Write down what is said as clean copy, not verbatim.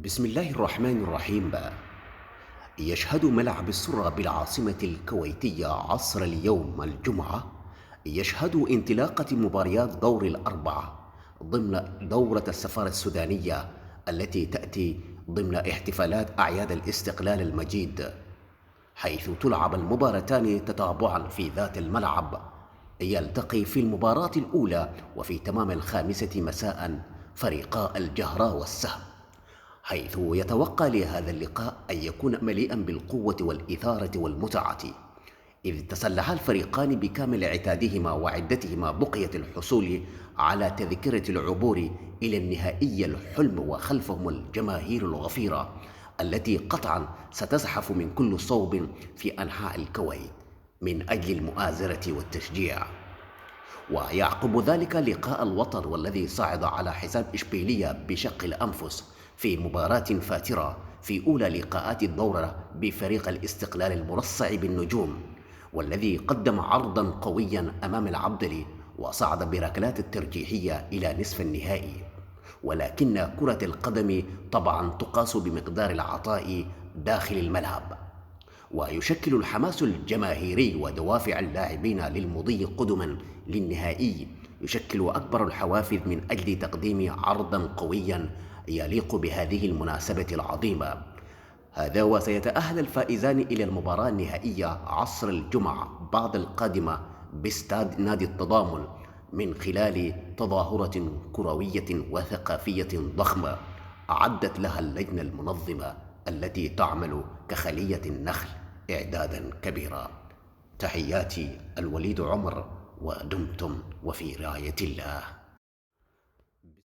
بسم الله الرحمن الرحيم. يشهد ملعب السرة بالعاصمة الكويتية عصر اليوم الجمعة يشهد انطلاقة مباريات دور الأربعة ضمن دورة السفارة السودانية التي تأتي ضمن احتفالات أعياد الاستقلال المجيد، حيث تلعب المباراتان تتابعا في ذات الملعب. يلتقي في المباراة الأولى وفي تمام 5 مساء فريقا الجهراء والسهم، حيث يتوقع لهذا اللقاء أن يكون مليئا بالقوة والإثارة والمتعة، إذ تسلحا الفريقان بكامل عتادهما وعدتهما بقية الحصول على تذكرة العبور إلى النهائي الحلم، وخلفهم الجماهير الغفيرة التي قطعا ستزحف من كل صوب في أنحاء الكويت من أجل المؤازرة والتشجيع. ويعقب ذلك لقاء الوطن والذي صعد على حساب إشبيلية بشق الأنفس في مباراة فاترة في أولى لقاءات الدورة بفريق الاستقلال المرصع بالنجوم، والذي قدم عرضا قويا أمام العبدلي وصعد بركلات الترجيحية إلى نصف النهائي. ولكن كرة القدم طبعا تقاس بمقدار العطاء داخل الملعب، ويشكل الحماس الجماهيري ودوافع اللاعبين للمضي قدما للنهائي يشكل أكبر الحوافز من أجل تقديم عرضا قويا يليق بهذه المناسبة العظيمة. هذا وسيتأهل الفائزان إلى المباراة النهائية عصر الجمعة بعد القادمة باستاد نادي التضامن من خلال تظاهرة كروية وثقافية ضخمة أعدت لها اللجنة المنظمة التي تعمل كخلية النخل إعدادا كبيرا. تحياتي الوليد عمر، ودمتم وفي رعاية الله.